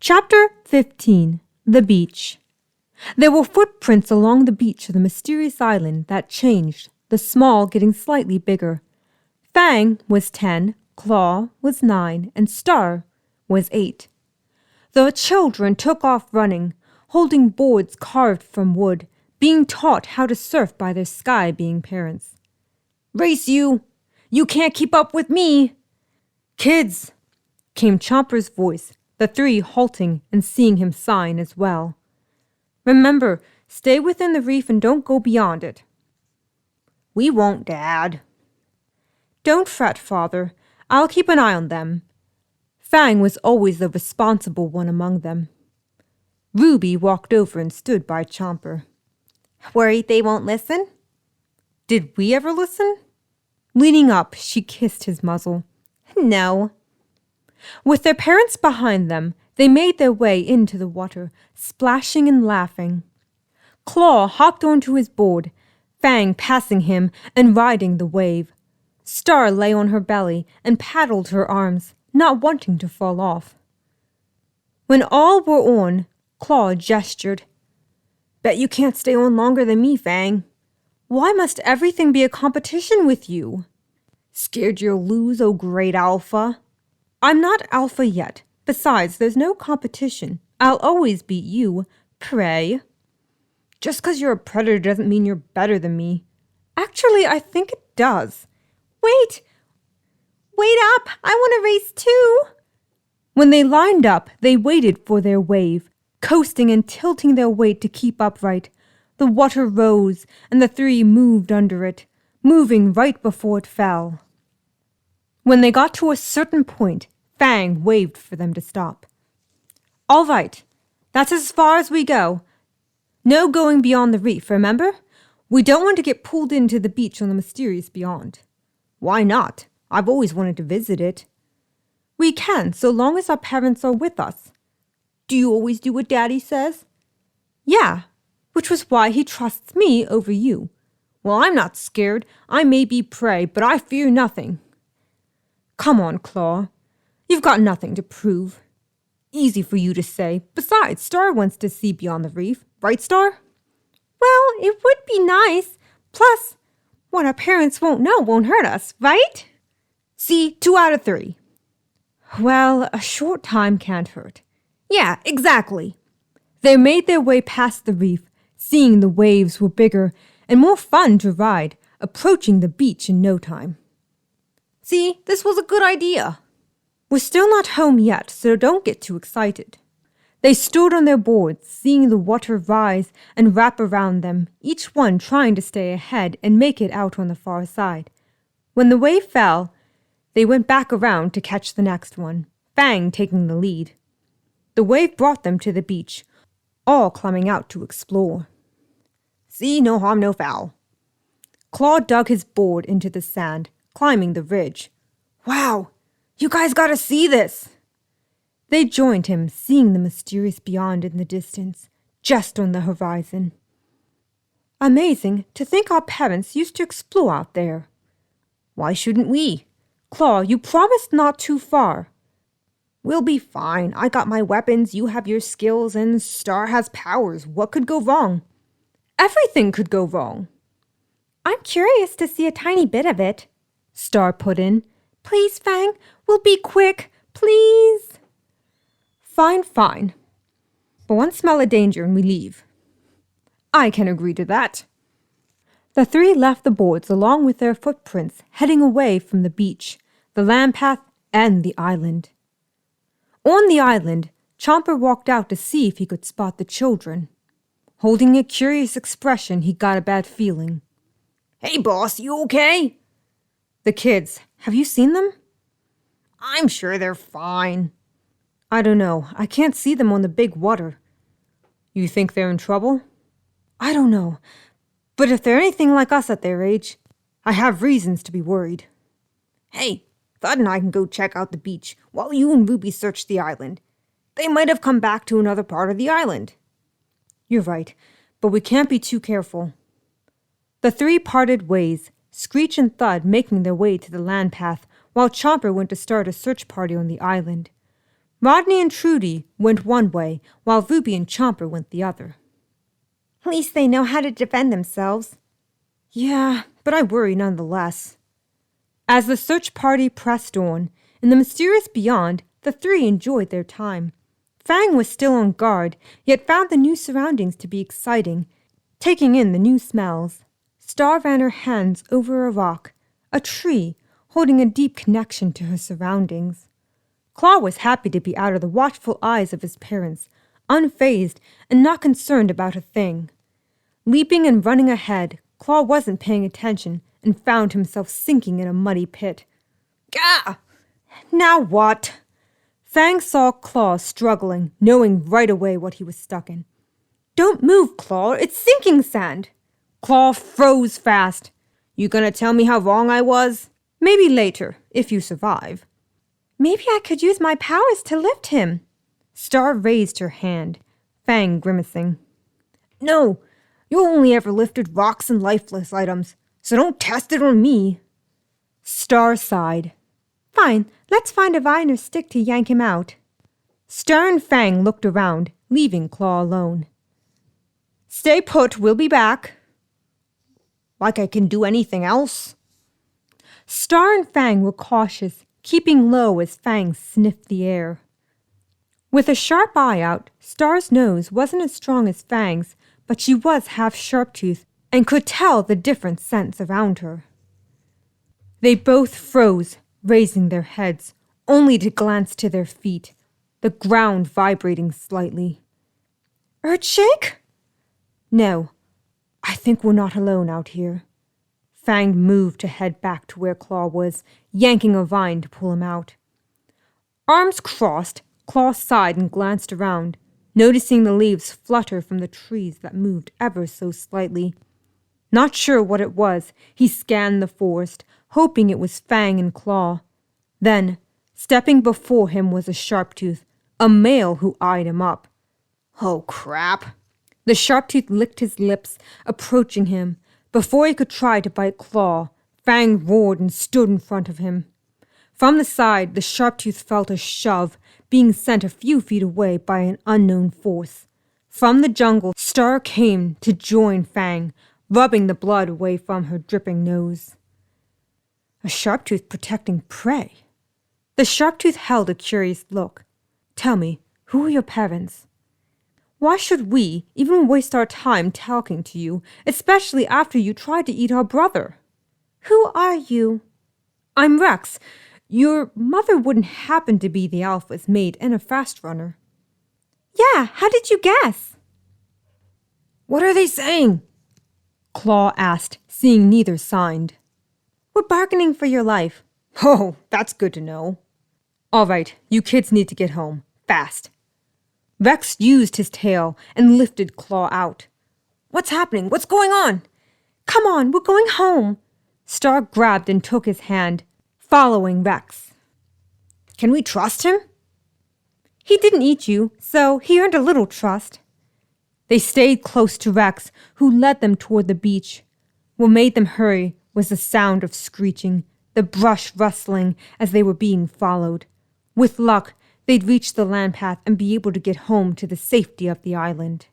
Chapter 15. The Beach. There were footprints along the beach of the mysterious island that changed, the small getting slightly bigger. Fang was 10, Claw was 9, and Star was 8. The children took off running, holding boards carved from wood, being taught how to surf by their sky-being parents. "Race you! You can't keep up with me!" "Kids!" came Chomper's voice, the three halting and seeing him sign as well. "Remember, stay within the reef and don't go beyond it." "We won't, Dad." "Don't fret, Father. I'll keep an eye on them." Fang was always the responsible one among them. Ruby walked over and stood by Chomper. "Worried they won't listen?" "Did we ever listen?" Leaning up, she kissed his muzzle. "No." With their parents behind them, they made their way into the water, splashing and laughing. Claw hopped onto his board, Fang passing him and riding the wave. Star lay on her belly and paddled her arms, not wanting to fall off. When all were on, Claw gestured. "Bet you can't stay on longer than me, Fang." "Why must everything be a competition with you?" "Scared you'll lose, oh great Alpha." "I'm not Alpha yet. Besides, there's no competition. I'll always beat you, pray." "Just 'cause you're a predator doesn't mean you're better than me." "Actually, I think it does." "Wait! Wait up! I want to race too!" When they lined up, they waited for their wave, coasting and tilting their weight to keep upright. The water rose, and the three moved under it, moving right before it fell. When they got to a certain point, Fang waved for them to stop. "All right, that's as far as we go. No going beyond the reef, remember? We don't want to get pulled into the beach on the mysterious beyond." "Why not? I've always wanted to visit it." "We can, so long as our parents are with us." "Do you always do what Daddy says?" "Yeah, which was why he trusts me over you." "Well, I'm not scared. I may be prey, but I fear nothing." "Come on, Claw. You've got nothing to prove." "Easy for you to say. Besides, Star wants to see beyond the reef. Right, Star?" "Well, it would be nice. Plus, what our parents won't know won't hurt us, right?" "See, 2 out of 3. "Well, a short time can't hurt." "Yeah, exactly." They made their way past the reef, seeing the waves were bigger and more fun to ride, approaching the beach in no time. "See, this was a good idea." "We're still not home yet, so don't get too excited." They stood on their boards, seeing the water rise and wrap around them, each one trying to stay ahead and make it out on the far side. When the wave fell, they went back around to catch the next one, Fang taking the lead. The wave brought them to the beach, all climbing out to explore. "See, no harm, no foul." Claw dug his board into the sand, climbing the ridge. "Wow, you guys gotta see this." They joined him, seeing the mysterious beyond in the distance, just on the horizon. "Amazing to think our parents used to explore out there." "Why shouldn't we?" "Claw, you promised not too far." "We'll be fine. I got my weapons, you have your skills, and Star has powers. What could go wrong?" "Everything could go wrong." "I'm curious to see a tiny bit of it," Star put in. "Please, Fang, we'll be quick, please." Fine. But one smell of danger and we leave." "I can agree to that." The three left the boards along with their footprints, heading away from the beach, the land path, and the island. On the island, Chomper walked out to see if he could spot the children. Holding a curious expression, he got a bad feeling. "Hey, boss, you okay?" "The kids, have you seen them?" "I'm sure they're fine." "I don't know. I can't see them on the big water." "You think they're in trouble?" "I don't know. But if they're anything like us at their age, I have reasons to be worried." "Hey, Thud and I can go check out the beach while you and Ruby search the island. They might have come back to another part of the island." "You're right, but we can't be too careful." The three parted ways, Screech and Thud making their way to the land path, while Chomper went to start a search party on the island. Rodney and Trudy went one way, while Ruby and Chomper went the other. At least they know how to defend themselves. Yeah, but I worry nonetheless. As the search party pressed on, in the mysterious beyond, the three enjoyed their time. Fang was still on guard, yet found the new surroundings to be exciting, taking in the new smells. Star ran her hands over a rock, a tree, holding a deep connection to her surroundings. Claw was happy to be out of the watchful eyes of his parents, unfazed and not concerned about a thing. Leaping and running ahead, Claw wasn't paying attention and found himself sinking in a muddy pit. Gah! Now what? Fang saw Claw struggling, knowing right away what he was stuck in. Don't move, Claw, it's sinking sand. Claw froze fast. You gonna tell me how wrong I was? Maybe later, if you survive. Maybe I could use my powers to lift him. Star raised her hand, Fang grimacing. No, you only ever lifted rocks and lifeless items, so don't test it on me. Star sighed. Fine, let's find a vine or stick to yank him out. Star and Fang looked around, leaving Claw alone. Stay put, we'll be back. Like I can do anything else? Star and Fang were cautious, keeping low as Fang sniffed the air. With a sharp eye out, Star's nose wasn't as strong as Fang's, but she was half Sharptooth and could tell the different scents around her. They both froze, raising their heads, only to glance to their feet, the ground vibrating slightly. Earthshake? No, I think we're not alone out here. Fang moved to head back to where Claw was, yanking a vine to pull him out. Arms crossed, Claw sighed and glanced around, noticing the leaves flutter from the trees that moved ever so slightly. Not sure what it was, he scanned the forest, hoping it was Fang and Claw. Then, stepping before him was a Sharptooth, a male who eyed him up. Oh, crap. The Sharptooth licked his lips, approaching him. Before he could try to bite Claw, Fang roared and stood in front of him. From the side, the Sharptooth felt a shove, being sent a few feet away by an unknown force. From the jungle, Star came to join Fang, rubbing the blood away from her dripping nose. A Sharptooth protecting prey. The Sharptooth held a curious look. Tell me, who are your parents? Why should we even waste our time talking to you, especially after you tried to eat our brother? Who are you? I'm Rex. Your mother wouldn't happen to be the Alpha's maid and a fast runner. Yeah, how did you guess? What are they saying? Claw asked, seeing neither signed. We're bargaining for your life. Oh, that's good to know. All right, you kids need to get home. Fast. Rex used his tail and lifted Claw out. What's happening? What's going on? Come on, we're going home. Star grabbed and took his hand, following Rex. Can we trust him? He didn't eat you, so he earned a little trust. They stayed close to Rex, who led them toward the beach. What made them hurry was the sound of screeching, the brush rustling as they were being followed. With luck, they'd reach the land path and be able to get home to the safety of the island.